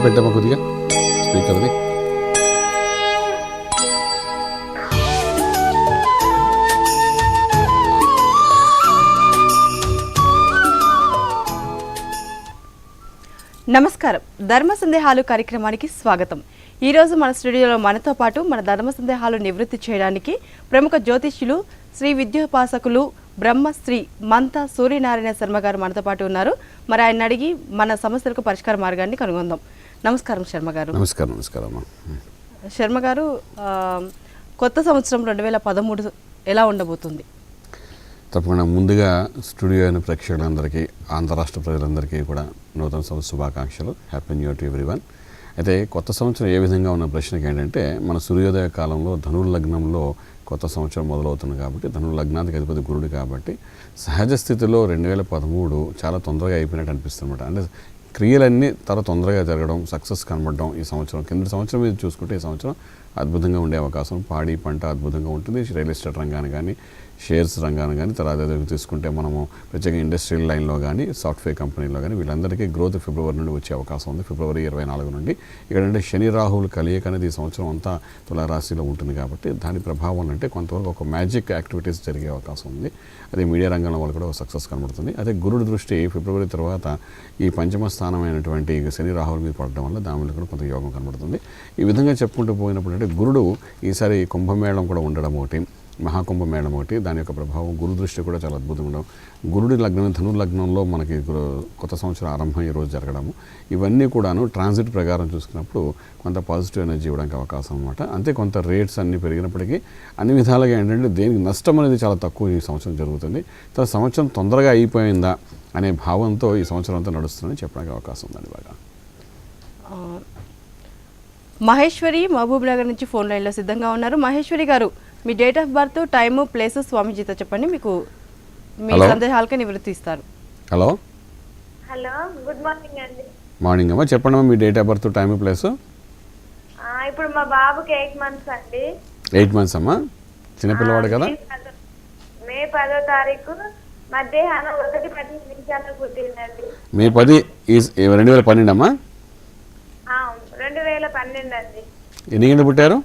Sound పెట్టామా కొద్దిగా స్పీకర్ది. నమస్కారం. ధర్మ సందేహాలు కార్యక్రమానికి స్వాగతం. ఈరోజు మన స్టూడియోలో మనతో పాటు మన ధర్మ సందేహాలు నివృత్తి చేయడానికి ప్రముఖ జ్యోతిష్యులు శ్రీ విద్యోపాసకులు బ్రహ్మశ్రీ మంతా సూర్యనారాయణ శర్మ గారు మనతో పాటు ఉన్నారు. మరి ఆయన అడిగి మన సమస్యలకు పరిష్కార మార్గాన్ని కనుగొందాం. నమస్కారం శర్మ గారు. నమస్కారం. నమస్కారం శర్మ గారు, కొత్త సంవత్సరం 2013 ఎలా ఉండబోతుంది? తప్పకుండా ముందుగా స్టూడియో అయిన ప్రేక్షకులందరికీ, ఆంధ్రరాష్ట్ర ప్రజలందరికీ కూడా నూతన సంవత్సర శుభాకాంక్షలు. Happy new year to everyone. అయితే కొత్త సంవత్సరం ఏ విధంగా ఉన్న ప్రశ్నకి ఏంటంటే, మన సూర్యోదయ కాలంలో ధనుర్లగ్నంలో కొత్త సంవత్సరం మొదలవుతుంది కాబట్టి, ధనుర్లగ్నానికి అధిపతి గురుడు కాబట్టి సహజ స్థితిలో 2013 చాలా తొందరగా అయిపోయినట్టు అనిపిస్తుంది అనమాట. అంటే క్రియలన్నీ చాలా తొందరగా జరగడం, సక్సెస్ కనబడడం ఈ సంవత్సరం. కింద సంవత్సరం మీద చూసుకుంటే ఈ సంవత్సరం అద్భుతంగా ఉండే అవకాశం. పాడి పంట అద్భుతంగా ఉంటుంది. రియల్ ఎస్టేట్ రంగాన్ని కానీ, షేర్స్ రంగాన్ని కానీ, తర్వాత తీసుకుంటే మనము ప్రత్యేకంగా ఇండస్ట్రియల్ లైన్లో కానీ, సాఫ్ట్వేర్ కంపెనీలో కానీ వీళ్ళందరికీ గ్రోత్ ఫిబ్రవరి నుండి వచ్చే అవకాశం ఉంది. ఫిబ్రవరి 24 నుండి. ఇక్కడంటే శని రాహువులు కలియక అనేది ఈ సంవత్సరం అంతా తులారాశిలో ఉంటుంది కాబట్టి దాని ప్రభావం అంటే కొంతవరకు ఒక మ్యాజిక్ యాక్టివిటీస్ జరిగే అవకాశం ఉంది. అదే మీడియా రంగంలో వాళ్ళు కూడా సక్సెస్ కనబడుతుంది. అదే గురుడు దృష్టి ఫిబ్రవరి తర్వాత ఈ పంచమ స్థానమైనటువంటి శని రాహువుల మీద పడడం వల్ల దానిలో కూడా కొంత యోగం కనబడుతుంది. ఈ విధంగా చెప్పుకుంటూ పోయినప్పుడు అంటే గురుడు ఈసారి కుంభమేళం కూడా ఉండడం ఒకటి, మహాకుంభమేళం ఒకటి, దాని యొక్క ప్రభావం గురు దృష్టి కూడా చాలా అద్భుతంగా ఉండడం, గురుడి లగ్నం ధనుర్లగ్నంలో మనకి కొత్త సంవత్సరం ఆరంభం ఈరోజు జరగడము, ఇవన్నీ కూడాను ట్రాన్సిట్ ప్రకారం చూసుకున్నప్పుడు కొంత పాజిటివ్ ఎనర్జీ ఇవ్వడానికి అవకాశం అనమాట. అంతే కొంత రేట్స్ అన్నీ పెరిగినప్పటికీ అన్ని విధాలుగా ఏంటంటే దేనికి నష్టం అనేది చాలా తక్కువ ఈ సంవత్సరం జరుగుతుంది. తర్వాత సంవత్సరం తొందరగా అయిపోయిందా అనే భావంతో ఈ సంవత్సరం అంతా నడుస్తుందని చెప్పడానికి అవకాశం ఉందండి. బాగా మహేశ్వరి మహబూబ్ నగర్ నుంచి ఫోన్ లైన్లో సిద్ధంగా ఉన్నారు. మహేశ్వరి గారు, మీ date of birth, time, place స్వామీజీతో చెప్పండి. మీకు మీ సందేహాలకి నివృత్తి ఇస్తారు. హలో హలో, గుడ్ మార్నింగ్ అండి. మార్నింగ్ అమ్మా, చెప్పండి అమ్మా మీ date of birth, time, place. ఇప్పుడు మా బాబుకి 8 months అండి. 8 months అమ్మా, చిన్నపిల్లవాడు కదా. మే 10వ తారీఖు మధ్యాహ్నం 1:10 పుట్టిందండి. మే 10 2012 అమ్మా. 2012 అండి. ఎన్ని గంటలు పుట్టారు?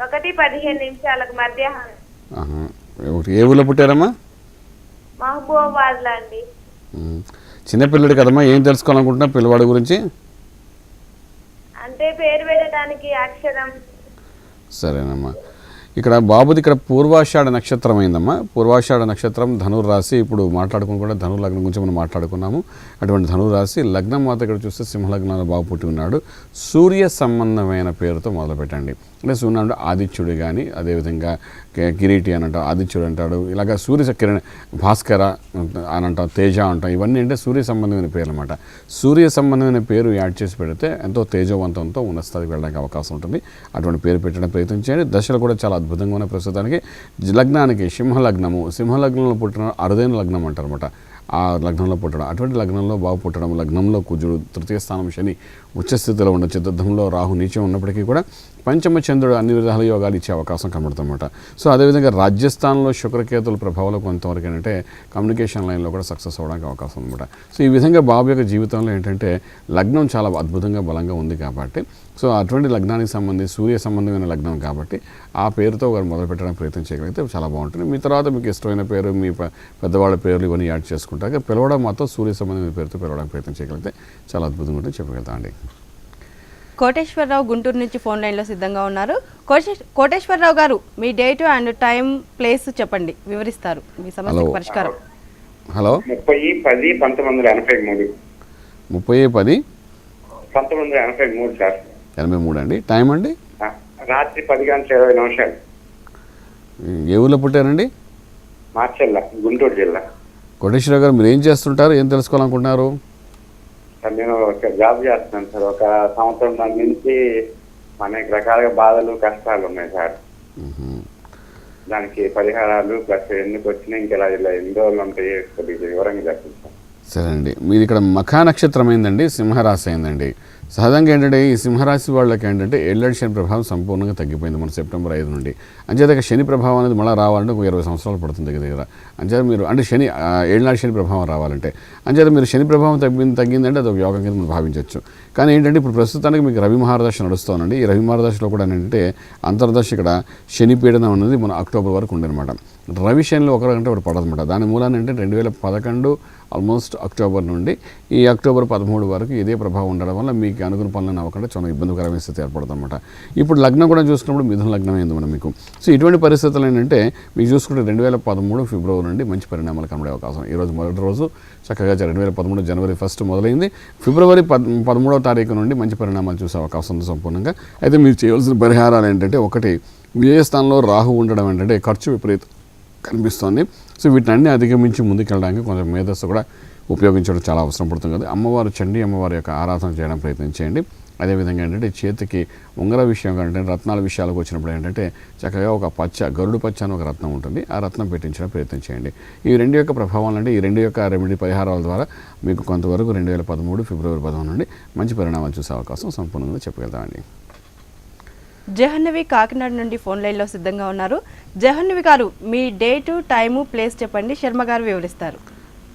1:15 మధ్యాహ్నం. ఏ ఊళ్ళో పుట్టారమ్మా? మహబూబాబాద్ లో అండి. చిన్నపిల్లడు కదమ్మా, ఏం తెలుసుకోవాలనుకుంటున్నా పిల్లవాడి గురించి? అంటే పేరు పెట్టడానికి అక్షరం. సరేనమ్మా, ఇక్కడ బాబుది ఇక్కడ పూర్వాషాఢ నక్షత్రం అయిందమ్మా. పూర్వాషాఢ నక్షత్రం ధనుర్రాశి. ఇప్పుడు మాట్లాడుకుని కూడా ధనుర్లగ్నం గురించి మనం మాట్లాడుకున్నాము. అటువంటి ధనుర్రాశి లగ్నం మాత్రం ఇక్కడ చూస్తే సింహలగ్నాలు బాబు పుట్టి ఉన్నాడు. సూర్య సంబంధమైన పేరుతో మొదలుపెట్టండి. అంటే సూర్యుడు అంటే ఆదిత్యుడు కానీ, అదేవిధంగా కిరీటి అని అంటాం, ఆదిత్యుడు అంటాడు, ఇలాగ సూర్య కిరణ్, భాస్కర అని అంటాం, తేజ అంటాం. ఇవన్నీ అంటే సూర్య సంబంధమైన పేర్లు అనమాట. సూర్య సంబంధమైన పేరు యాడ్ చేసి పెడితే ఎంతో తేజవంతంతో ఉన్న స్థాయికి వెళ్ళడానికి అవకాశం ఉంటుంది. అటువంటి పేరు పెట్టడానికి ప్రయత్నం చేయండి. దశలు కూడా చాలా అద్భుతంగా ఉన్న ప్రస్తుతానికి. లగ్నానికి సింహలగ్నము, సింహలగ్నంలో పుట్టిన అరుదైన లగ్నం అంటారు అనమాట. ఆ లగ్నంలో పుట్టడం, అటువంటి లగ్నంలో బాబు పుట్టడం, లగ్నంలో కుజుడు, తృతీయ స్థానం శని ఉచ్చస్థితిలో ఉన్న, చతుర్థంలో రాహు నీచం ఉన్నప్పటికీ కూడా పంచమ చంద్రుడు అన్ని విధాల యోగాలు ఇచ్చే అవకాశం కనబడుతుందన్నమాట. సో అదేవిధంగా రాజ్యస్థానంలో శుక్రకేతుల ప్రభావంలో కొంతవరకు ఏంటంటే కమ్యూనికేషన్ లైన్లో కూడా సక్సెస్ అవ్వడానికి అవకాశం అనమాట. సో ఈ విధంగా బాబు యొక్క జీవితంలో ఏంటంటే లగ్నం చాలా అద్భుతంగా బలంగా ఉంది కాబట్టి, సో అటువంటి లగ్నానికి సంబంధించి సూర్య సంబంధమైన లగ్నం కాబట్టి ఆ పేరుతో వారు మొదలు పెట్టడానికి ప్రయత్నం చేయగలిగితే చాలా బాగుంటుంది. మీ తర్వాత మీకు ఇష్టమైన పేరు, మీ పెద్దవాళ్ళ పేర్లు ఇవన్నీ యాడ్ చేసుకుంటారు. పిలవడం మాత్రం సూర్య సంబంధమైన పేరుతో పిలవడానికి ప్రయత్నం చేయగలిగితే చాలా అద్భుతంగా ఉంటుంది చెప్పగలుగుతా అండి. కోటేశ్వరరావు గుంటూరు నుంచి ఫోన్ లైన్లో సిద్ధంగా ఉన్నారు. కోటేశ్వరరావు గారు, మీ డేట్ అండ్ టైం, ప్లేస్ చెప్పండి, వివరిస్తారు మీ సమస్యకు పరిష్కారం. హలో. 30/10/1983. 30/10/1983 సార్. 83 అండి. టైం అండి? రాత్రి 10:20. ఏ ఊళ్ళో పుట్టారండి? మార్చెల్ల, గుంటూరు జిల్లా. కోటేశ్వరరావు గారు, మీరు ఏం చేస్తుంటారు, ఏం తెలుసుకోవాలనుకుంటున్నారు? సార్ నేను ఒక జాబ్ చేస్తున్నాను సార్. ఒక సంవత్సరం నుంచి అనేక రకాలుగా బాధలు, కష్టాలు ఉన్నాయి సార్. దానికి పరిహారాలు ప్లస్ ఎందుకు వచ్చినా ఇంకా ఇలా ఎన్ని రోజులు ఉంటాయి కొద్దిగా వివరంగా చెప్పండి సార్. సరే అండి, మీది ఇక్కడ మఖా నక్షత్రం అయిందండి, సింహరాశి అయిందండి. సహజంగా ఏంటంటే ఈ సింహరాశి వాళ్ళకి ఏంటంటే ఏళ్ళ శని ప్రభావం సంపూర్ణంగా తగ్గిపోయింది మన సెప్టెంబర్ 5 నుండి. అంచేత శని ప్రభావం అనేది మళ్ళీ రావాలంటే ఒక 20 సంవత్సరాలు పడుతుంది దగ్గర. అంచేత మీరు అంటే ఏళ్ళనాడు శని ప్రభావం రావాలంటే అంచేత మీరు శని ప్రభావం తగ్గిందంటే అది ఒక యోగం కింద మనం భావించవచ్చు. కానీ ఏంటంటే ఇప్పుడు ప్రస్తుతానికి మీకు రవి మహారదశ నడుస్తోందండి. ఈ రవి మహారదశలో కూడా ఏంటంటే అంతర్దశ ఇక్కడ శని పీడనం అనేది మన అక్టోబర్ వరకు ఉండనమాట. రవి శనిలో ఒకరంటే ఒకటి పడదన్నమాట. దాని మూలాన అంటే 2011 ఆల్మోస్ట్ అక్టోబర్ నుండి ఈ అక్టోబర్ 13 వరకు ఇదే ప్రభావం ఉండడం వల్ల మీకు అనుకున్న పనులను అవ్వకుండా చాలా ఇబ్బందికరమైన స్థితి ఏర్పడుతుంది అనమాట. ఇప్పుడు లగ్నం కూడా చూసుకున్నప్పుడు మిథున లగ్నం అయింది మనం మీకు. సో ఇటువంటి పరిస్థితులు ఏంటంటే మీకు చూసుకుంటే 2013 ఫిబ్రవరి నుండి మంచి పరిణామాలు కనబడే అవకాశం. ఈరోజు మొదటి రోజు చక్కగా 2013 జనవరి 1 మొదలైంది. ఫిబ్రవరి 13వ తారీఖు నుండి మంచి పరిణామాలు చూసే అవకాశం ఉంది సంపూర్ణంగా. అయితే మీరు చేయవలసిన పరిహారాలు ఏంటంటే ఒకటి వ్యయ స్థానంలో రాహు ఉండడం ఏంటంటే ఖర్చు విపరీతం కనిపిస్తోంది. సో వీటిని అన్ని అధిగమించి ముందుకెళ్ళడానికి కొంచెం మేధస్సు కూడా ఉపయోగించడం చాలా అవసరం పడుతుంది కదా. అమ్మవారు చండీ అమ్మవారి యొక్క ఆరాధన చేయడం ప్రయత్నించేయండి. అదేవిధంగా ఏంటంటే చేతికి ఉంగర విషయం కంటే రత్నాల విషయాలకు వచ్చినప్పుడు ఏంటంటే చక్కగా ఒక గరుడు పచ్చ అని ఒక రత్నం ఉంటుంది. ఆ రత్నం పెట్టించడం ప్రయత్నం చేయండి. ఈ రెండు యొక్క ప్రభావాలు అంటే ఈ రెండు యొక్క రెమెడీ పరిహారాల ద్వారా మీకు కొంతవరకు 2013 ఫిబ్రవరి 11 నుండి మంచి పరిణామాలు చూసే అవకాశం సంపూర్ణంగా చెప్పగలుగుతామండి. జహన్నవి కాకినాడ నుండి ఫోన్ లైన్లో సిద్ధంగా ఉన్నారు. జహన్నవి గారు మీ డేటు టైము ప్లేస్ చెప్పండి, శర్మ గారు వివరిస్తారు.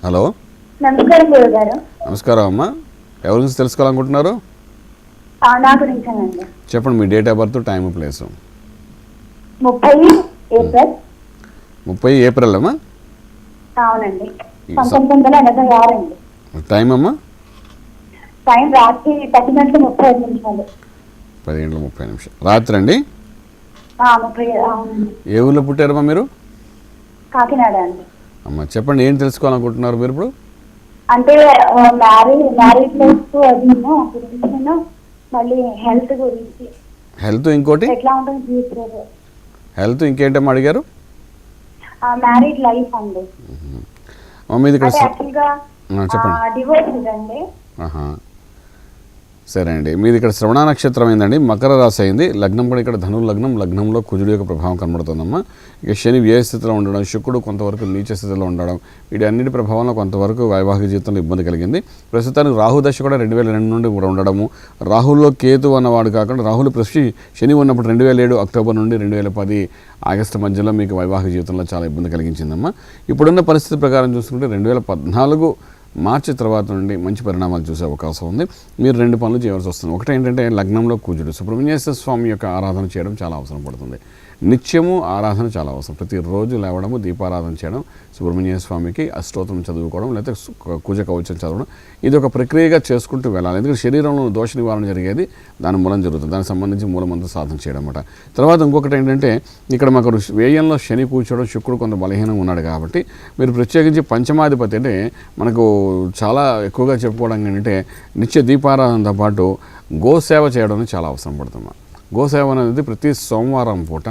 హలో, నమస్కారం గురుగారు. నమస్కారం అమ్మా. ఎవరి గురించి తెలుసుకోవాలనుకుంటున్నారు? నా గురించేనండి. చెప్పండి మీ date of birth, time, place. 30 April అమ్మా. అవునండి, 1986 అండి. టైం అమ్మా? టైం రాత్రి 10 గంటల 35 నిమిషాలు. 10 గంటల 30 నిమిషాలు రాత్రి అండి. 30 అవునండి. ఏ ఊళ్ళో పుట్టారమ్మా మీరు? కాకినాడ అండి. అమ్మ చెప్పండి, ఏం తెలుసుకోవాలనుకుంటున్నారు మీరు ఇప్పుడు? అంటే మ్యారేజ్ లైఫ్ అది గురించి, మళ్ళీ హెల్త్ గురించి. హెల్త్ ఇంకోటి ఎట్లా ఉంటుంది ఫ్యూచర్? హెల్త్ ఇంకేంటమ్మా అడిగారు? మ్యారేజ్ లైఫ్ అండి. మీది ఇక్కడ యాక్చువల్గా చెప్పండి. డివోర్స్ అండి. సరే అండి, మీది ఇక్కడ శ్రవణ నక్షత్రం అయిందండి, మకర రాశి అయింది. లగ్నం కూడా ఇక్కడ ధను లగ్నం. లగ్నంలో కుజుడు యొక్క ప్రభావం కనబడుతుందమ్మా. ఇక శని వ్యయ స్థితిలో ఉండడం, శుక్రుడు కొంతవరకు నీచ స్థితిలో ఉండడం, వీటి అన్నిటి ప్రభావంలో కొంతవరకు వైవాహిక జీవితంలో ఇబ్బంది కలిగింది. ప్రస్తుతానికి రాహు దశ కూడా 2002 నుండి కూడా ఉండడము. రాహుల్లో కేతు అన్నవాడు కాకుండా రాహులు శని ఉన్నప్పుడు 2007 అక్టోబర్ నుండి 2010 ఆగస్టు మధ్యలో మీకు వైవాహిక జీవితంలో చాలా ఇబ్బంది కలిగించిందమ్మా. ఇప్పుడున్న పరిస్థితి ప్రకారం చూసుకుంటే 2014 మార్చి తర్వాత నుండి మంచి పరిణామాలు చూసే అవకాశం ఉంది. మీరు 2 పనులు చేయవలసి వస్తుంది. ఒకటి ఏంటంటే లగ్నంలో కుజుడు, సుబ్రహ్మణ్యేశ్వర స్వామి యొక్క ఆరాధన చేయడం చాలా అవసరం పడుతుంది. నిత్యము ఆరాధన చాలా అవసరం. ప్రతిరోజు లేవడము, దీపారాధన చేయడం, సుబ్రహ్మణ్య స్వామికి అష్టోత్తరం చదువుకోవడం, లేకపోతే కుజ కవచం చదవడం, ఇది ఒక ప్రక్రియగా చేసుకుంటూ వెళ్ళాలి. ఎందుకంటే శరీరంలో దోష నివారణ జరిగేది దాని మూలం జరుగుతుంది. దానికి సంబంధించి మూలమంతా సాధన చేయడం అన్నమాట. తర్వాత ఇంకొకటి ఏంటంటే ఇక్కడ మాకు వ్యయంలో శని కూర్చోవడం, శుక్రుడు కొంత బలహీనంగా ఉన్నాడు కాబట్టి మీరు ప్రత్యేకించి పంచమాధిపతి అంటే మనకు చాలా ఎక్కువగా చెప్పుకోవడం ఏంటంటే నిత్య దీపారాధనతో పాటు గోసేవ చేయడం చాలా అవసరం పడుతుంది. గోసేవ అనేది ప్రతి సోమవారం పూట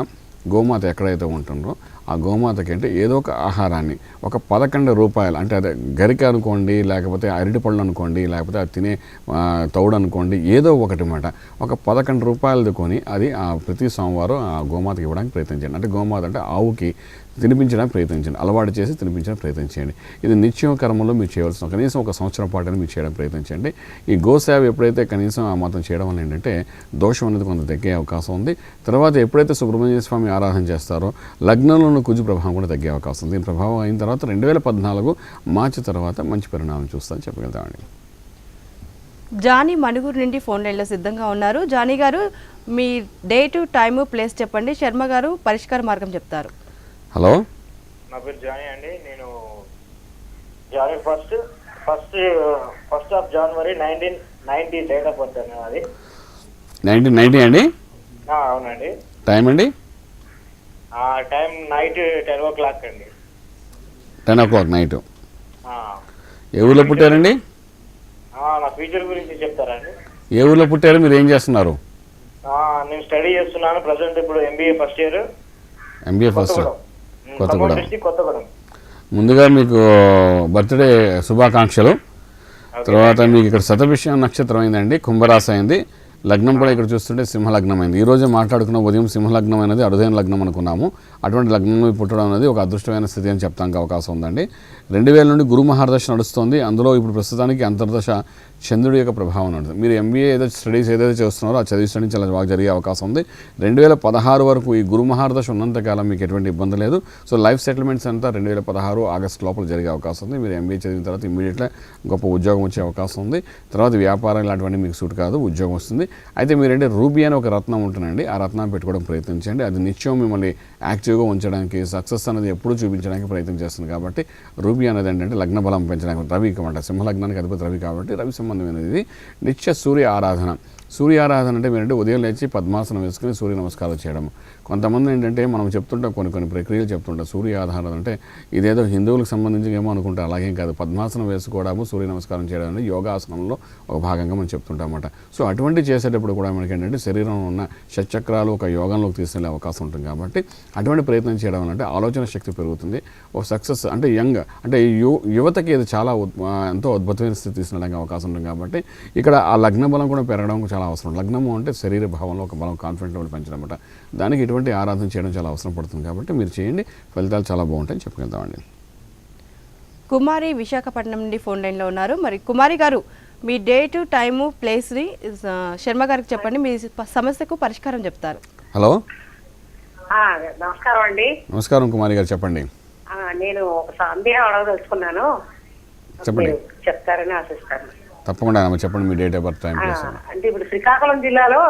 గోమాత ఎక్కడైతే ఉంటుందో ఆ గోమాతకి అంటే ఏదో ఒక ఆహారాన్ని ఒక 11 రూపాయలు, అంటే అదే గరిక అనుకోండి, లేకపోతే అరటిపళ్ళు అనుకోండి, లేకపోతే అది తినే తౌడు అనుకోండి, ఏదో ఒకటి మాట ఒక 11 రూపాయలది కొని అది ప్రతి సోమవారం ఆ గోమాతకి ఇవ్వడానికి ప్రయత్నించండి. అంటే గోమాత అంటే ఆవుకి తినిపించడానికి ప్రయత్నించండి, అలవాటు చేసి తినిపించడానికి ప్రయత్నించండి. ఇది నిత్యం కర్మలో మీరు చేయవలసిన కనీసం 1 సంవత్సరం పాటు మీరు చేయడానికి ప్రయత్నించండి. ఈ గోసేవ ఎప్పుడైతే కనీసం ఆ మాత్రం చేయడం వల్ల ఏంటంటే దోషం అనేది కొంత తగ్గే అవకాశం ఉంది. తర్వాత ఎప్పుడైతే సుబ్రహ్మణ్య స్వామి ఆరాధన చేస్తారో లగ్నంలో ఉన్న కుజు ప్రభావం కూడా తగ్గే అవకాశం ఉంది. దీని ప్రభావం అయిన తర్వాత 2014 మార్చి తర్వాత మంచి పరిణామం చూస్తామని చెప్పగలుగుతామండి. జానీ మణుగూరు నుండి ఫోన్ లైన్లో సిద్ధంగా ఉన్నారు. జానీ గారు మీ డేటు టైము ప్లేస్ చెప్పండి, శర్మ గారు పరిష్కార మార్గం చెప్తారు. హలో, నా పేరు జానీ అండి. నేను జనవరి first of January 1990 date of birth అండి అది. 1990 అండి? అవునండి. టైం అండి? టైం నైట్ 10 o'clock అండి. 10 o'clock నైట్. ఏ ఊళ్ళో పుట్టారండి? నా ఫ్యూచర్ గురించి చెప్తారా అండి? ఏ ఊళ్ళో పుట్టారు, మీరు ఏం చేస్తున్నారు? నేను స్టడీ చేస్తున్నాను ప్రజెంట్, ఇప్పుడు MBA first year. MBA first year, Kothagudem. ముందుగా మీకు బర్త్డే శుభాకాంక్షలు. తర్వాత మీకు ఇక్కడ శతభిషం నక్షత్రం అయిందండి, కుంభరాశి అయింది. లగ్నం కూడా ఇక్కడ చూస్తుంటే సింహలగ్నం అయింది. ఈరోజు మాట్లాడుకున్న ఉదయం సింహలగ్నం అనేది అరుదైన లగ్నం అనుకున్నాము. అటువంటి లగ్నం పుట్టడం అనేది ఒక అదృష్టమైన స్థితి అని చెప్తానికి అవకాశం ఉందండి. 2000 నుండి గురు మహారదశ నడుస్తుంది. అందులో ఇప్పుడు ప్రస్తుతానికి అంతర్దశ చంద్రుడి యొక్క ప్రభావం ఉంటుంది. మీరు ఎంబీఏ స్టడీస్ ఏదైతే చేస్తున్నారో ఆ చదివించడం చాలా బాగా జరిగే అవకాశం ఉంది. 2016 వరకు ఈ గురు మహారదశ ఉన్నంతకాలం మీకు ఎటువంటి ఇబ్బంది లేదు. సో లైఫ్ సెటిల్మెంట్స్ అంతా 2016 ఆగస్ట్ లోపల జరిగే అవకాశం ఉంది. మీరు ఎంబీఏ చదివిన తర్వాత ఇమ్మీడియట్గా గొప్ప ఉద్యోగం వచ్చే అవకాశం ఉంది. తర్వాత వ్యాపారం ఇలాంటివన్నీ మీకు సూట్ కాదు, ఉద్యోగం వస్తుంది. అయితే మీరంటే రూబీ అని ఒక రత్నం ఉంటుందండి, ఆ రత్నాన్ని పెట్టుకోవడం ప్రయత్నించండి. అది నిత్యం మిమ్మల్ని యాక్టివ్గా ఉంచడానికి, సక్సెస్ అనేది ఎప్పుడూ చూపించడానికి ప్రయత్నం చేస్తుంది. కాబట్టి రూబీ అనేది ఏంటంటే లగ్న బలం పెంచడానికి, రవి అంటే సింహలగ్నానికి అధిపతి రవి కాబట్టి రవి సంబంధమైనది. నిత్య సూర్య ఆరాధన. సూర్య ఆరాధన అంటే మీరంటే ఉదయం లేచి పద్మాసనం వేసుకుని సూర్య నమస్కారాలు చేయడం. కొంతమంది ఏంటంటే మనం చెప్తుంటాం, కొన్ని ప్రక్రియలు చెప్తుంటాం. సూర్య ఆరాధన అంటే ఇదేదో హిందువులకు సంబంధించి ఏమో అనుకుంటారు, అలాగేం కాదు. పద్మాసనం వేసుకోవడము, సూర్య నమస్కారం చేయడం అనేది యోగాసనంలో ఒక భాగంగా మనం చెప్తుంటాం అన్నమాట. సో అటువంటి చేసేటప్పుడు కూడా మనకి ఏంటంటే శరీరంలో ఉన్న షట్చక్రాలు ఒక యోగంలోకి తీసుకెళ్లే అవకాశం ఉంటుంది. కాబట్టి అటువంటి ప్రయత్నం చేయడం అంటే ఆలోచన శక్తి పెరుగుతుంది. ఒక సక్సెస్ అంటే అంటే యువతకి ఇది చాలా ఎంతో అద్భుతమైన స్థితి తీసుకెళ్ళడానికి అవకాశం ఉంటుంది. కాబట్టి ఇక్కడ ఆ లగ్న బలం కూడా పెరగడం చాలా అవసరం. లగ్నము అంటే శరీర భావంలో ఒక బలం, కాన్ఫిడెంట్ కూడా పెంచడం అన్నమాట. దానికి ఇటువంటి ఆరాధన చేయడం చాలా అవసరం పడుతుంది. కాబట్టి మీరు చేయండి, ఫలితాలు చాలా బాగుంటాయని చెప్పుకెళ్తామండి. కుమారి విశాఖపట్నం నుండి ఫోన్ లైన్లో ఉన్నారు. మరి కుమారి గారు, మీ డేటు, టైము, ప్లేస్ని శర్మ గారికి చెప్పండి, మీ సమస్యకు పరిష్కారం చెప్తారు. హలో, నమస్కారం అండి. నమస్కారం కుమారి గారు, చెప్పండి. నేను ఒక సందేహం అడగదలుచుకున్నాను, చెప్పండి. చెప్తారని ఆశిస్తాను. తప్పకుండా చెప్పండి, మీ date of birth, time, place. అంటే ఇప్పుడు శ్రీకాకుళం జిల్లాలో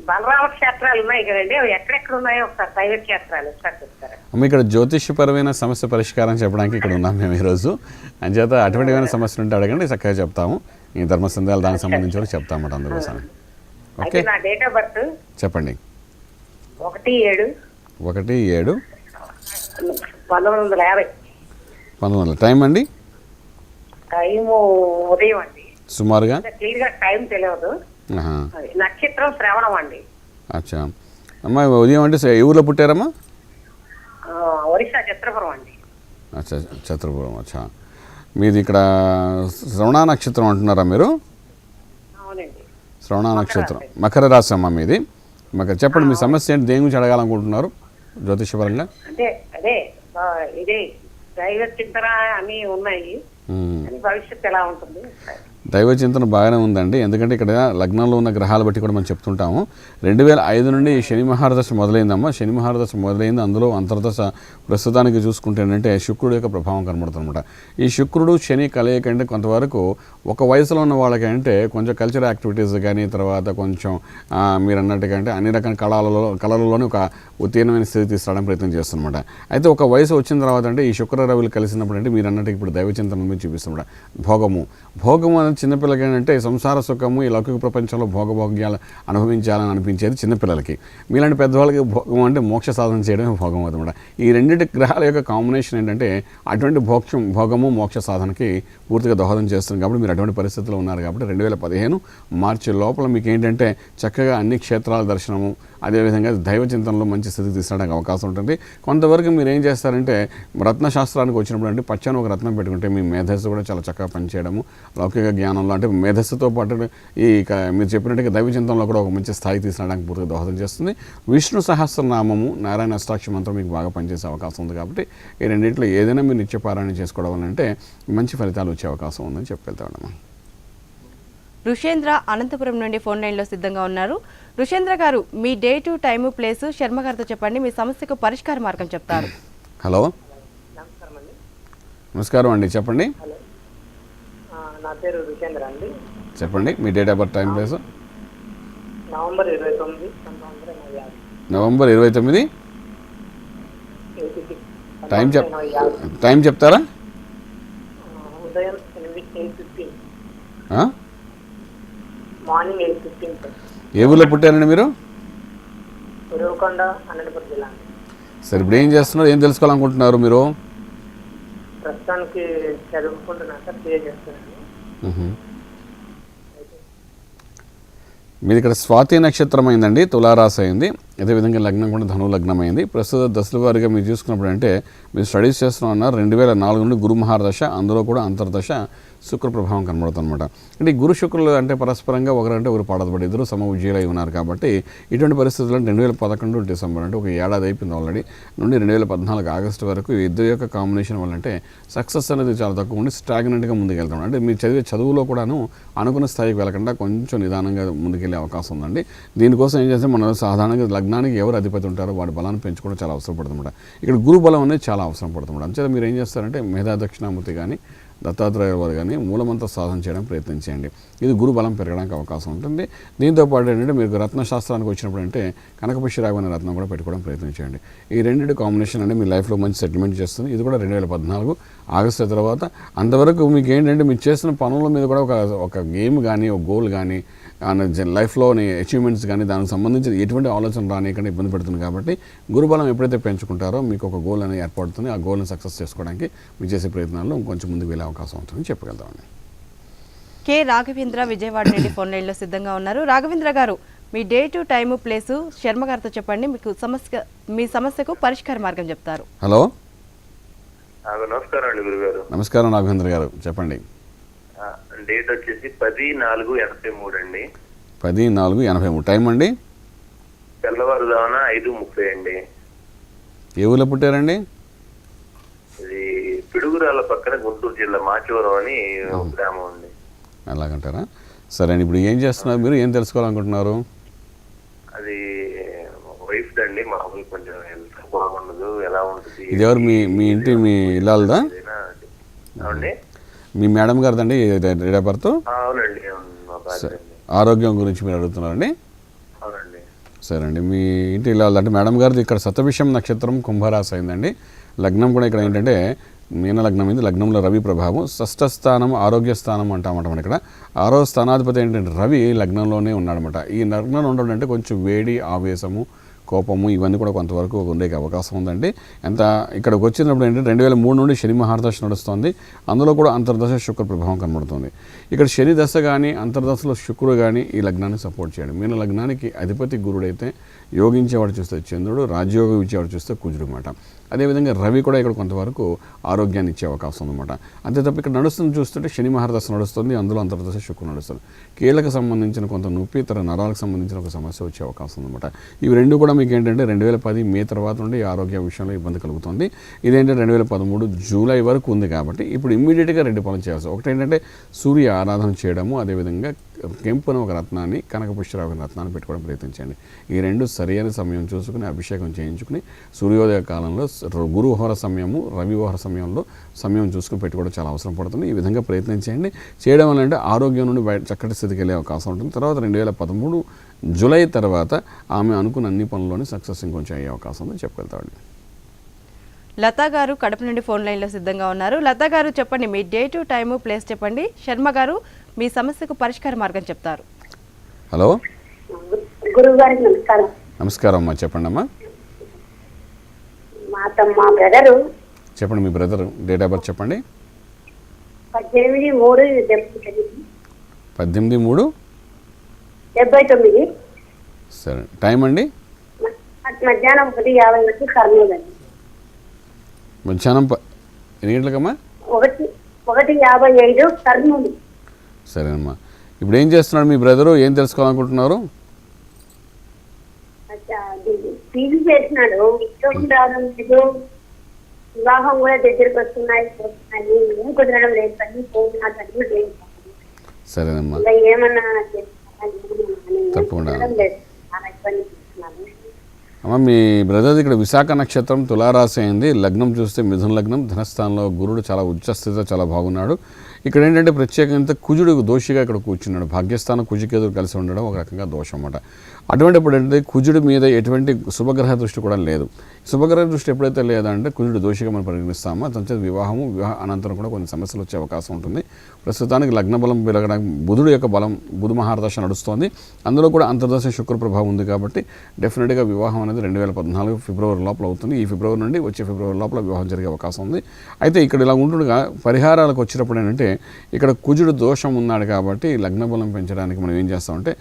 బలరామ క్షేత్రాలు ఉన్నాయి కదండి, అవి ఎక్కడెక్కడ ఉన్నాయో ఒకసారి దైవ క్షేత్రాలు ఒకసారి చెప్తారా? ఇక్కడ జ్యోతిష్యపరమైన సమస్య పరిష్కారం చెప్పడానికి ఇక్కడ ఉన్నాం మేము ఈరోజు. అంచేత అటువంటి ఏమైనా సమస్యలు ఉంటే అడగండి, చక్కగా చెప్తాము. ఈ ధర్మ సందేహాలు దానికి సంబంధించి కూడా చెప్తామట అందుకోసం. ఓకే, నా డేట్ ఆఫ్ బర్త్ చెప్పండి. 1/7/1950. 1900. టైం అండి? టైము ఉదయం అండి. సుమారుగా క్లియర్ గా టైం తెలియదు. నక్షత్రం శ్రవణం అండి. అచ్చా అమ్మా, ఉదయం అంటే ఏ ఊర్లో పుట్టారమ్మా? ఒరిస్సా చిత్రపురం అండి. అచ్చా, చిత్రపురం. అచ్చా, మీది ఇక్కడ శ్రవణ నక్షత్రం అంటున్నారా మీరు? అవునండి, శ్రవణ నక్షత్రం, మకర రాశి అమ్మా మీది. చెప్పండి, మీ సమస్య ఏంటి, దేని గురించి అడగాలనుకుంటున్నారు జ్యోతిషపరంగా? అంటే అదే ఇదే దైవ చింతన అన్నీ ఉన్నాయి, భవిష్యత్తు ఎలా ఉంటుంది? దైవ చింతన బాగానే ఉందండి. ఎందుకంటే ఇక్కడ లగ్నంలో ఉన్న గ్రహాలు బట్టి కూడా మనం చెప్తుంటాము. 2005 నుండి శని మహారదశ మొదలైందమ్మా. శని మహారదశ మొదలైంది. అందులో అంతర్దశ ప్రస్తుతానికి చూసుకుంటే ఏంటంటే శుక్రుడు యొక్క ప్రభావం కనబడుతుందన్నమాట. ఈ శుక్రుడు శని కలయిక అంటే కొంతవరకు ఒక వయసులో ఉన్న వాళ్ళకంటే కొంచెం కల్చరల్ యాక్టివిటీస్ కానీ, తర్వాత కొంచెం మీరు అన్నట్టుగా అంటే అన్ని రకాల కళలలోనే ఒక ఉత్తీర్ణమైన స్థితి తీసుకురావడానికి ప్రయత్నం చేస్తున్నమాట. అయితే ఒక వయసు వచ్చిన తర్వాత అంటే ఈ శుక్ర రవులు కలిసినప్పుడు అంటే మీరు అన్నట్టు ఇప్పుడు దైవ చింతన మీద చూపిస్తున్నమాట. భోగము అనేది చిన్నపిల్లలకి ఏంటంటే సంసార సుఖము, ఈ లౌకిక ప్రపంచంలో భోగభోగ్యాలు అనుభవించాలని అనిపించేది చిన్నపిల్లలకి. మీలాంటి పెద్దవాళ్ళకి భోగం అంటే మోక్ష సాధన చేయడమే భోగం అవుతుందన్నమాట. ఈ రెండింటి గ్రహాల యొక్క కాంబినేషన్ ఏంటంటే అటువంటి భోగము మోక్ష సాధనకి పూర్తిగా దోహదం చేస్తుంది. కాబట్టి మీరు అటువంటి పరిస్థితుల్లో ఉన్నారు. కాబట్టి 2015 మార్చి లోపల మీకు ఏంటంటే చక్కగా అన్ని క్షేత్రాల దర్శనము, అదేవిధంగా దైవ చింతనలో మంచి స్థితికి తీసుకురావడానికి అవకాశం ఉంటుంది. కొంతవరకు మీరు ఏం చేస్తారంటే రత్నశాస్త్రానికి వచ్చినప్పుడు అంటే పచ్చని ఒక రత్నం పెట్టుకుంటే మీ మేధస్సు కూడా చాలా చక్కగా పనిచేయడము, లౌకిక జ్ఞానంలో అంటే మేధస్సుతో పాటు ఈ మీరు చెప్పినట్టుగా దైవ చింతనలో కూడా ఒక మంచి స్థాయికి తీసుకురావడానికి పూర్తిగా దోహదం చేస్తుంది. విష్ణు సహస్రనామము, నారాయణ అష్టాక్షి మంత్రం మీకు బాగా పనిచేసే అవకాశం ఉంది. కాబట్టి ఈ రెండింటిలో ఏదైనా మీరు నిత్యపారాయణ చేసుకోవడం వల్ల అంటే మంచి ఫలితాలు వచ్చే అవకాశం ఉందని చెప్పి వెళ్తామమ్మా. ఋషేంద్ర అనంతపురం నుండి ఫోన్ లైన్లో సిద్ధంగా ఉన్నారు. ఋషేంద్ర గారు, మీ డేటు, టైము, ప్లేసు శర్మ గారితో చెప్పండి, మీ సమస్యకు పరిష్కార మార్గం చెప్తారు. హలో, నమస్కారం అండి, చెప్పండి. నా పేరు ఋషేంద్ర అండి. చెప్పండి, మీ date of birth, time, place. November 29, 1950. November 29. Time చెప్తారా? ఉదయం 8:15. మార్నింగ్ 8:15. ఏ ఊళ్ళో పుట్టారండి మీరు? ఉరవకొండ, అనంతపురం జిల్లా. సరే, ఇప్పుడు ఏం చేస్తున్నారు, ఏం తెలుసుకోవాలనుకుంటున్నారు మీరు? ప్రస్తుతానికి చదువుకుంటున్నాను సార్, క్లియర్ చేస్తున్నాను. మీది ఇక్కడ స్వాతి నక్షత్రం అయిందండి, తులారాశి అయింది. అదేవిధంగా లగ్నం కూడా ధను లగ్నం అయింది. ప్రస్తుత దశల వారీగా మీరు చూసుకున్నప్పుడు అంటే మీరు స్టడీస్ చేస్తున్నారు 2004 నుండి గురు మహారదశ, అందులో కూడా అంతర్దశ శుక్ర ప్రభావం కనబడుతుందన్నమాట. అంటే ఈ గురు శుక్రులు అంటే పరస్పరంగా ఒకరంటే ఒకరు పడదపడి ఇద్దరు సమ ఉజ్జీలై ఉన్నారు కాబట్టి ఇటువంటి పరిస్థితుల్లో 2011 డిసెంబర్ అంటే ఒక ఏడాది అయిపోయింది ఆల్రెడీ నుండి 2014 ఆగస్టు వరకు ఈ ఇద్దరు యొక్క కాంబినేషన్ వల్ల అంటే సక్సెస్ అనేది చాలా తక్కువ ఉండి స్టాగ్నెంట్గా ముందుకెళ్తాం. అంటే మీరు చదివే చదువులో కూడాను అనుకున్న స్థాయికి వెళ్ళకుండా కొంచెం నిదానంగా ముందుకెళ్ళే అవకాశం ఉందండి. దీనికోసం ఏం చేస్తే మనం సాధారణంగా లగ్నానికి ఎవరు అధిపతి ఉంటారో వాడి బలాన్ని పెంచుకోవడం చాలా అవసరం పడుతుందన్నమాట. ఇక్కడ గురు బలం అనేది చాలా అవసరం పడుతుంది. అంచేత మీరు ఏం చేస్తారంటే మేధా దక్షిణామూర్తి కానీ దత్తాత్రేయ వారు కానీ మూలమంతా సాధన చేయడం ప్రయత్నించండి. ఇది గురు బలం పెరగడానికి అవకాశం ఉంటుంది. దీంతో పాటు ఏంటంటే మీకు రత్నశాస్త్రానికి వచ్చినప్పుడు అంటే కనకపుష్యరాగం అనే రత్నం కూడా పెట్టుకోవడం ప్రయత్నించండి. ఈ రెండింటి కాంబినేషన్ అంటే మీ లైఫ్లో మంచి సెటిల్మెంట్ చేస్తుంది. ఇది కూడా 2014 ఆగస్టు తర్వాత. అంతవరకు మీకు ఏంటంటే మీరు చేసిన పనుల మీద కూడా ఒక గేమ్ కానీ ఒక గోల్ కానీ లైఫ్లోని అచీవ్మెంట్స్ కానీ దానికి సంబంధించి ఎటువంటి ఆలోచన రానియకుండా ఇబ్బంది పెడుతుంది. కాబట్టి గురుబలం ఎప్పుడైతే పెంచుకుంటారో మీకు ఒక గోల్ అనేది ఏర్పడుతుంది. ఆ గోల్ని సక్సెస్ చేసుకోవడానికి మీరు చేసే ప్రయత్నాల్లో ఇంకొంచెం ముందుకు వెళ్ళే అవకాశం ఉంటుందని చెప్పగలుగుతామండి. కె రాఘవేంద్ర విజయవాడ నుండి ఫోన్ లైన్లో సిద్ధంగా ఉన్నారు. రాఘవేంద్ర గారు, మీ డేటు టైము ప్లేసు శర్మ గారితో చెప్పండి. మీ సమస్యకు పరిష్కార మార్గం చెప్తారు. హలో, నమస్కారం అండి గురుగారు. నమస్కారం రాఘవేంద్ర గారు, చెప్పండి. డేట్ వచ్చేసి 10/4/83 అండి. 10/4/83 టైం అండి? తెల్లవారుదామున 5:30 అండి. ఏ ఊళ్ళో పుట్టారండి? ఇది పిడుగురాల పక్కన గుంటూరు జిల్లా మాచవరం అని ఒక గ్రామం అండి. అలాగంటారా? సరే అండి, ఇప్పుడు ఏం చేస్తున్నారు మీరు? ఏం తెలుసుకోవాలనుకుంటున్నారు? అది వైఫ్ అండి. మామూలు కొంచెం హెల్త్ బాగుండదు, ఎలా ఉంటుంది. ఇది ఎవరు? మీ ఇంటి మీ ఇల్లాలదా? అవునండి, మీ మేడం గారిదండి డేట్ ఆఫ్ బర్త్? అవునండి, మా భార్య అండి. ఆరోగ్యం గురించి మీరు అడుగుతున్నారండి? అవునండి. సరే అండి, మీ ఇంటి ఇల్లాలదా అంటే మేడం గారిది ఇక్కడ శతభిషం నక్షత్రం కుంభరాశి అయిందండి. లగ్నం కూడా ఇక్కడ ఏంటంటే మీన లగ్నం అయింది. లగ్నంలో రవి ప్రభావం. షష్ఠ స్థానం ఆరోగ్య స్థానం అంటామన్నమాట. ఇక్కడ 6వ స్థానాధిపతి ఏంటంటే రవి లగ్నంలోనే ఉన్నాడనమాట. ఈ లగ్నంలో ఉండడం అంటే కొంచెం వేడి, ఆవేశము, కోపము ఇవన్నీ కూడా కొంతవరకు ఉండే అవకాశం ఉందండి. ఎంత ఇక్కడికి వచ్చినప్పుడు ఏంటంటే 2003 నుండి శని మహారదశ నడుస్తుంది. అందులో కూడా అంతర్దశ శుక్ర ప్రభావం కనబడుతుంది. ఇక్కడ శని దశ కానీ అంతర్దశలో శుక్రుడు కానీ ఈ లగ్నాన్ని సపోర్ట్ చేయండి. మీన లగ్నానికి అధిపతి గురుడైతే యోగించేవాడు చూస్తే చంద్రుడు, రాజ్యోగం ఇచ్చేవాడు చూస్తే కుజుడు అనమాట. అదేవిధంగా రవి కూడా ఇక్కడ కొంతవరకు ఆరోగ్యాన్ని ఇచ్చే అవకాశం ఉందన్నమాట. అంతే తప్ప ఇక్కడ నడుస్తుంది చూస్తుంటే శని మహారదశ నడుస్తుంది, అందులో అంతర్దశ శుక్రుడు నడుస్తుంది. కీళ్ళకు సంబంధించిన కొంత నొప్పి, ఇతర నరాలకు సంబంధించిన ఒక సమస్య వచ్చే అవకాశం ఉందన్నమాట. ఇవి రెండు కూడా మీకు ఏంటంటే 2010 మే తర్వాత నుండి ఆరోగ్య విషయంలో ఇబ్బంది కలుగుతుంది. ఇదేంటంటే 2013 జూలై వరకు ఉంది. కాబట్టి ఇప్పుడు ఇమ్మీడియట్గా 2 పనులు చేయాల్సి. ఒకటి ఏంటంటే సూర్య ఆరాధన చేయడము, అదేవిధంగా కెంపున ఒక రత్నాన్ని, కనకపుష్యరాగ రత్నాన్ని పెట్టుకోవడం ప్రయత్నించండి. ఈ రెండు సరైన సమయం చూసుకుని అభిషేకం చేయించుకుని సూర్యోదయ కాలంలో గురుహోర సమయము, రవిహోర సమయం చూసుకుని పెట్టుకోవడం చాలా అవసరం పడుతుంది. ఈ విధంగా ప్రయత్నించండి. చేయడం వల్ల అంటే ఆరోగ్యం నుండి చక్కటి స్థితికి వెళ్ళే అవకాశం ఉంటుంది. తర్వాత 2013 జూలై తర్వాత ఆమె అనుకున్న అన్ని పనుల్లోనే సక్సెస్ ఇంకొంచెం అయ్యే అవకాశం ఉందని చెప్పగలుగుతామండి. లతా గారు కడప నుండి ఫోన్ లైన్లో సిద్ధంగా ఉన్నారు. లతా గారు చెప్పండి, మీ డేటు టైము ప్లేస్ చెప్పండి. శర్మ గారు మీ సమస్యకు పరిష్కార మార్గం చెప్తారు. హలో, గురువు గారికి నమస్కారం. నమస్కారం అమ్మా, చెప్పండి అమ్మా. మా బ్రదరు చెప్పండి, మీ బ్రదర్ డేట్ ఆఫ్ బర్త్ చెప్పండి. 18/3/79. సరే, టైం అండి? మధ్యాహ్నం 1:50 వరకు కర్నూలు అండి. మధ్యాహ్నం ఎన్ని గంటలకమ్మా? 1:55 కర్నూలు. సరేనమ్మా, ఇప్పుడు ఏం చేస్తున్నాడు మీ బ్రదరు? ఏం తెలుసుకోవాలనుకుంటున్నారు? పీజీ చేసినాడు, ఉద్యోగం రావడం లేదు, వివాహం కూడా దగ్గరికి వస్తున్నాయి, ఏం కుదరడం లేదు, పని లేదు. సరేనమ్మా, ఏమన్నా తప్పకుండా అమ్మ. మీ బ్రదర్ ఇక్కడ విశాఖ నక్షత్రం తులారాశి అయింది. లగ్నం చూస్తే మిథున లగ్నం, ధనస్థానంలో గురుడు చాలా ఉచ్చస్థితిలో చాలా బాగున్నాడు. ఇక్కడ ఏంటంటే ప్రత్యేకంగా కుజుడు దోషిగా ఇక్కడ కూర్చున్నాడు. భాగ్యస్థానం కుజుకేతుడు కలిసి ఉండడం ఒక రకంగా దోషం అన్నమాట. అటువంటి ఇప్పుడు ఏంటంటే కుజుడి మీద ఎటువంటి శుభగ్రహ దృష్టి కూడా లేదు. శుభగ్రహ దృష్టి ఎప్పుడైతే లేదంటే కుజుడు దోషిగా మనం పరిగణిస్తామో దాని వివాహ అనంతరం కూడా కొన్ని సమస్యలు వచ్చే అవకాశం ఉంటుంది. ప్రస్తుతానికి లగ్న బలం పెరగడానికి బుధుడు యొక్క బలం, బుధ మహారదశ నడుస్తోంది. అందులో కూడా అంతర్దశ శుక్ర ప్రభావం ఉంది. కాబట్టి డెఫినెట్గా వివాహం అనేది 2014 ఫిబ్రవరి లోపల అవుతుంది. ఈ ఫిబ్రవరి నుండి వచ్చే ఫిబ్రవరి లోపల వివాహం జరిగే అవకాశం ఉంది. అయితే ఇక్కడ ఇలా ఉంటుండగా పరిహారాలకు వచ్చినప్పుడు ఏంటంటే ఇక్కడ కుజుడు దోషం ఉన్నాడు కాబట్టి లగ్న బలం పెంచడానికి మనం ఏం చేస్తామంటే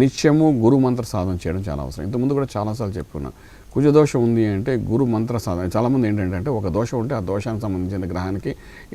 నిత్యము గురు మంత్ర సాధన చేయడం చాలా అవసరం. ఇంతకుముందు కూడా చాలాసార్లు చెప్పుకున్నాం. కుజ దోషం ఉంది అంటే గురు మంత్ర సాధన. చాలామంది ఏంటంటే ఒక దోషం ఉంటే ఆ దోషానికి సంబంధించిన గ్రహానికి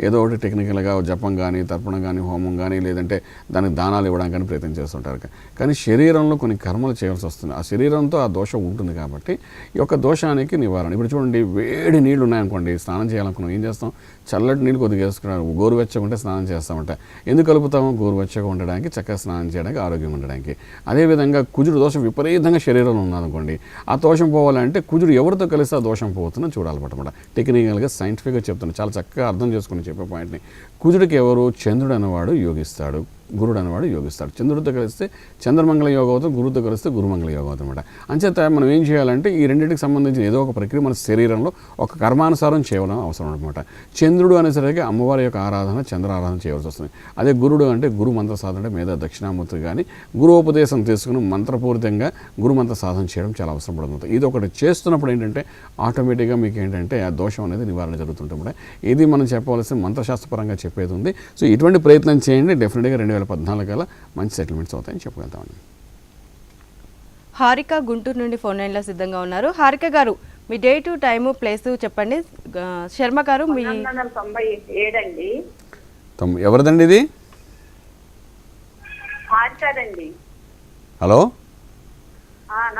ఏదో ఒకటి టెక్నికల్గా జపం కానీ తర్పణం కానీ హోమం కానీ లేదంటే దానికి దానాలు ఇవ్వడానికి కానీ ప్రయత్నం చేస్తుంటారు. కానీ శరీరంలో కొన్ని కర్మలు చేయాల్సి వస్తుంది. ఆ శరీరంతో ఆ దోషం ఉంటుంది కాబట్టి ఈ యొక్క దోషానికి నివారణ. ఇప్పుడు చూడండి, వేడి నీళ్ళు ఉన్నాయనుకోండి, స్నానం చేయాలనుకున్నాం, ఏం చేస్తాం? చల్లటి నీళ్ళు కొద్దిగా వేసుకున్నాం, గోరువెచ్చగా ఉంటే స్నానం చేస్తామంట. ఎందుకు కలుపుతాము? గోరువెచ్చగా ఉండడానికి, చక్కగా స్నానం చేయడానికి, ఆరోగ్యం ఉండడానికి. అదేవిధంగా కుజుడు దోషం విపరీతంగా శరీరంలో ఉందనుకోండి, ఆ దోషం పోవాలంటే కుజుడు ఎవరితో కలిసి ఆ దోషం పోతుందో చూడాలన్నమాట. టెక్నికల్గా సైంటిఫిక్గా చెప్తున్నాను, చాలా చక్కగా అర్థం చేసుకుని చెప్పే పాయింట్ని. కుజుడికి ఎవరు? చంద్రుడు అనేవాడు యోగిస్తాడు, గురుడు అనేవాడు యోగిస్తాడు. చంద్రుడితో కలిస్తే చంద్రమంగళ యోగం అవుతుంది, గురువుతో కలిస్తే గురుమంగళ యోగం అవుతుంది అనమాట. అంచేత మనం ఏం చేయాలంటే ఈ రెండింటికి సంబంధించిన ఏదో ఒక ప్రక్రియ మన శరీరంలో ఒక కర్మానుసారం చేయడం అవసరం అనమాట. చంద్రుడు అనేసరికి అమ్మవారి యొక్క ఆరాధన, చంద్ర ఆరాధన చేయవలసి వస్తుంది. అదే గురుడు అంటే గురు మంత్ర సాధన మీద దక్షిణామూర్తి కానీ గురువుపదేశం తీసుకుని మంత్రపూరితంగా గురు మంత్ర సాధన చేయడం చాలా అవసరం పడుతుంది. ఇది ఒకటి చేస్తున్నప్పుడు ఏంటంటే ఆటోమేటిక్గా మీకు ఏంటంటే ఆ దోషం అనేది నివారణ జరుగుతుంటుంది. ఇది మనం చెప్పవలసిన మంత్రశాస్త్రపరంగా చెప్పేది ఉంది. సో ఇటువంటి ప్రయత్నం చేయండి, డెఫినెట్గా 2014 కల్లా మంచి సెటిల్మెంట్స్ అవుతాయని చెప్పగలుగుతామండి. హారిక గుంటూరు నుండి ఫోన్ లైన్లో సిద్ధంగా ఉన్నారు. హారిక గారు, మీ డేటు, టైము, ప్లేసు చెప్పండి. శర్మ గారు, మీ 1997 అండి. ఎవరిదండి ఇది? హారికాదండి. హలో,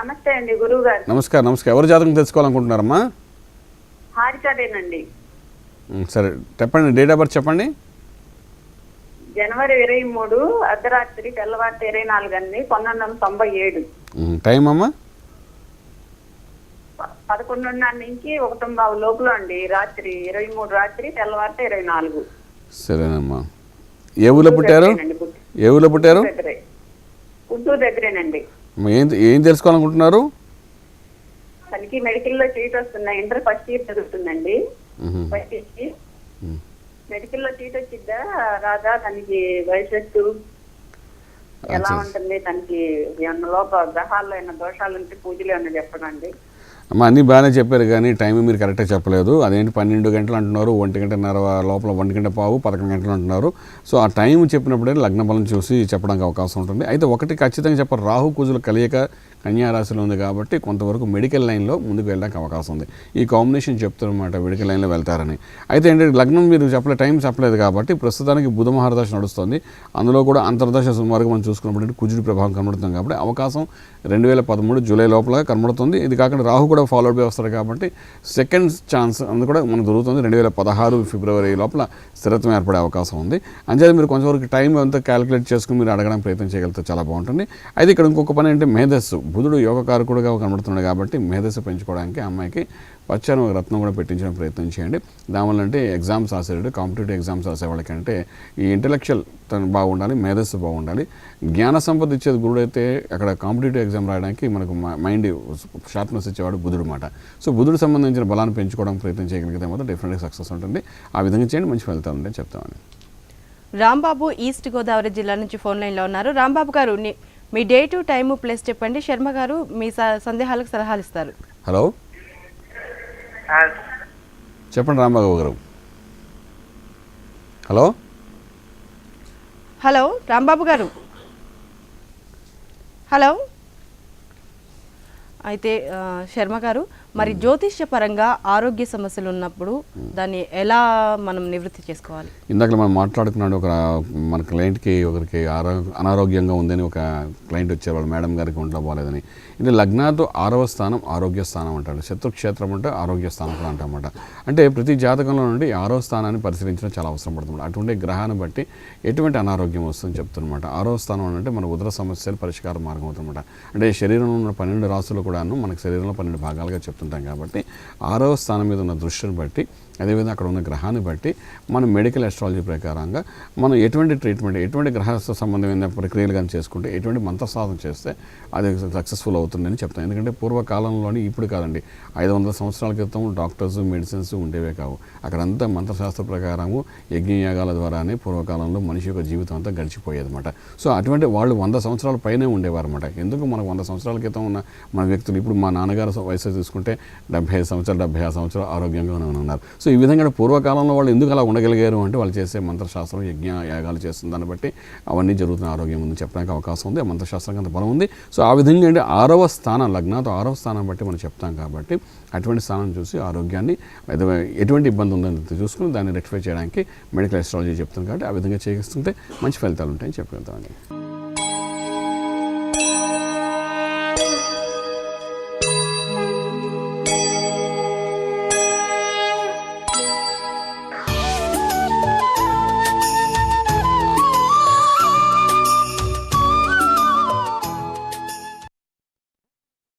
నమస్తే అండి గురువు గారు. నమస్కారం. ఎవరి జాతకం తెలుసుకోవాలనుకుంటున్నారమ్మా? హారికాదేనండి. సరే చెప్పండి, డేట్ ఆఫ్ బర్త్ చెప్పండి. జనవరి 23 అర్ధరాత్రి తెల్లవారు 24 అండి, 1997. టైం అమ్మా? 11:30 నుంచి 1:15 లోపల అండి. రాత్రి 23 రాత్రి, తెల్లవారితే 24. సరేనమ్మా. ఏ ఊళ్ళో పుట్టారు? గుంటూరు దగ్గరేనండి. ఏం తెలుసుకోవాలనుకుంటున్నారు? తనకి మెడికల్లో సీట్ వస్తున్నాయి. ఇంటర్ ఫస్ట్ ఇయర్ చదువుతుందండి. మెడికల్లో సీట్ వచ్చిద్దా రాదా, తనకి భవిష్యత్తు ఎలా ఉంటుంది, తనకి ఏమన్నా గ్రహాల్లో ఏమైనా దోషాలు ఉంటే పూజలు ఏమన్నా చెప్పడండి. అమ్మ అన్నీ బాగానే చెప్పారు కానీ టైం మీరు కరెక్ట్గా చెప్పలేదు. అదేంటి 12 గంటలు అంటున్నారు, 1 గంటన్నర లోపల 1 గంట పావు 11 గంటలు అంటున్నారు. సో ఆ టైం చెప్పినప్పుడే లగ్న బలం చూసి చెప్పడానికి అవకాశం ఉంటుంది. అయితే ఒకటి ఖచ్చితంగా చెప్పారు, రాహు కుజుల కలియక కన్యారాశిలో ఉంది కాబట్టి కొంతవరకు మెడికల్ లైన్లో ముందుకు వెళ్ళడానికి అవకాశం ఉంది. ఈ కాంబినేషన్ చెప్తారన్నమాట, మెడికల్ లైన్లో వెళ్తారని. అయితే ఏంటంటే లగ్నం మీరు టైం చెప్పలేదు కాబట్టి ప్రస్తుతానికి బుధ మహారదశ నడుస్తుంది. అందులో కూడా అంతర్దశ సుమారుగా మనం చూసుకున్నప్పుడు కుజుడి ప్రభావం కనబడుతుంది కాబట్టి అవకాశం 2013 జూలై లోపల కనబడుతుంది. ఇది కాకుండా రాహు కూడా ఫాలోడ్ బై వస్తారు కాబట్టి సెకండ్ ఛాన్స్ అందు కూడా మనకు దొరుకుతుంది. 2016 ఫిబ్రవరి లోపల స్థిరత్వం ఏర్పడే అవకాశం ఉంది. అంచేత మీరు కొంచెంవరకు టైం అంతా క్యాలిక్యులేట్ చేసుకుని మీరు అడగడానికి ప్రయత్నం చేయగలిగితే చాలా బాగుంటుంది. అయితే ఇక్కడ ఇంకొక పని అంటే మేధస్సు. బుధుడు యోగకారకుడుగా కనబడుతున్నాడు కాబట్టి మేధస్సు పెంచుకోవడానికి అమ్మాయికి పచ్చని ఒక రత్నం కూడా పెట్టించడం ప్రయత్నం చేయండి. దానివల్ల అంటే ఎగ్జామ్స్ రాసేవాడు, కాంపిటేటివ్ ఎగ్జామ్స్ రాసేవాళ్ళకంటే ఈ ఇంటలెక్చువల్ తను బాగుండాలి, మేధస్సు బాగుండాలి. జ్ఞాన సంపద ఇచ్చేది గురుడు అయితే అక్కడ కాంపిటేటివ్ ఎగ్జామ్ రాయడానికి మనకు మైండ్ షార్ప్నెస్ ఇచ్చేవాడు బుధుడు మాట. సో బుధుడు సంబంధించిన బలాన్ని పెంచుకోవడానికి ప్రయత్నం చేయగలిగితే మాత్రం డెఫినెట్గా సక్సెస్ ఉంటుంది. ఆ విధంగా చేయండి, మంచి ఫలితాలు ఉంటాయని చెప్తామని. రాంబాబు ఈస్ట్ గోదావరి జిల్లా నుంచి ఫోన్ లైన్లో ఉన్నారు. రాంబాబు గారు, మీ డేటు, టైము, ప్లేస్ చెప్పండి. శర్మ గారు మీ సందేహాలకు సలహాలు ఇస్తారు. హలో చెప్పండి రాంబాబు గారు. హలో రాంబాబు గారు. హలో. అయితే శర్మ గారు, మరి జ్యోతిష్య పరంగా ఆరోగ్య సమస్యలు ఉన్నప్పుడు దాన్ని ఎలా మనం నివృత్తి చేసుకోవాలి? ఇందాక మనం మాట్లాడుకున్నాడు, మన క్లయింట్కి ఒకరికి అనారోగ్యంగా ఉందని ఒక క్లయింట్ వచ్చారు, వాళ్ళ మేడం గారికి ఒంట్లో బాగాలేదని. ఇది లగ్నాతో 6వ స్థానం ఆరోగ్య స్థానం అంటాడు, శత్రుక్షేత్రం అంటే ఆరోగ్య స్థానం కూడా అంటామన్నమాట. అంటే ప్రతి జాతకంలో నుండి 6వ స్థానాన్ని పరిశీలించడం చాలా అవసరం పడుతుంది. అటువంటి గ్రహాన్ని బట్టి ఎటువంటి అనారోగ్యం వస్తుందని చెప్తున్నమాట. 6వ స్థానం అంటే మన ఉదర సమస్యలు పరిష్కార మార్గం అవుతుందన్నమాట. అంటే శరీరంలో ఉన్న 12 రాశులు కూడాను మనకు శరీరంలో 12 భాగాలుగా చెప్తుంటాం కాబట్టి 6వ స్థానం మీద ఉన్న దృష్టిని బట్టి, అదేవిధంగా అక్కడ ఉన్న గ్రహాన్ని బట్టి మనం మెడికల్ అస్ట్రాలజీ ప్రకారంగా మనం ఎటువంటి ట్రీట్మెంట్, ఎటువంటి గ్రహస్థ సంబంధమైన ప్రక్రియలు కానీ చేసుకుంటే, ఎటువంటి మంత్ర సాధన చేస్తే అది సక్సెస్ఫుల్ అవుతుందని చెప్తాను. ఎందుకంటే పూర్వకాలంలోని ఇప్పుడు కాదండి, 500 సంవత్సరాల క్రితం డాక్టర్స్, మెడిసిన్స్ ఉండేవే కావు. అక్కడంతా మంత్రశాస్త్ర ప్రకారము యజ్ఞయాగాల ద్వారానే పూర్వకాలంలో మనిషి యొక్క జీవితం అంతా గడిచిపోయేది అనమాట. సో అటువంటి వాళ్ళు 100 సంవత్సరాల పైనే ఉండేవారు అనమాట. ఎందుకు మనకు 100 సంవత్సరాల క్రితం ఉన్న మన వ్యక్తులు ఇప్పుడు మా నాన్నగారు వయసు తీసుకుంటే 75 సంవత్సరాలు 76 సంవత్సరాలు ఆరోగ్యంగా ఉన్నారు. సో ఈ విధంగా పూర్వకాలంలో వాళ్ళు ఎందుకు అలా ఉండగలిగారు అంటే వాళ్ళు చేసే మంత్రశాస్త్రం యజ్ఞ యాగాలు చేస్తున్న దాన్ని బట్టి అవన్నీ జరుగుతున్న ఆరోగ్యం ఉంది చెప్పడానికి అవకాశం ఉంది. ఆ మంత్రశాస్త్రానికి అంత బలం ఉంది. సో ఆ విధంగా అంటే 6వ స్థానం, లగ్నాతో 6వ స్థానం బట్టి మనం చెప్తాం కాబట్టి అటువంటి స్థానం చూసి ఆరోగ్యాన్ని ఎటువంటి ఇబ్బంది ఉందని చూసుకుని దాన్ని రెక్టిఫై చేయడానికి మెడికల్ అస్ట్రాలజీ చెప్తుంది కాబట్టి ఆ విధంగా చేస్తుంటే మంచి ఫలితాలు ఉంటాయని చెప్పగలుగుతామండి.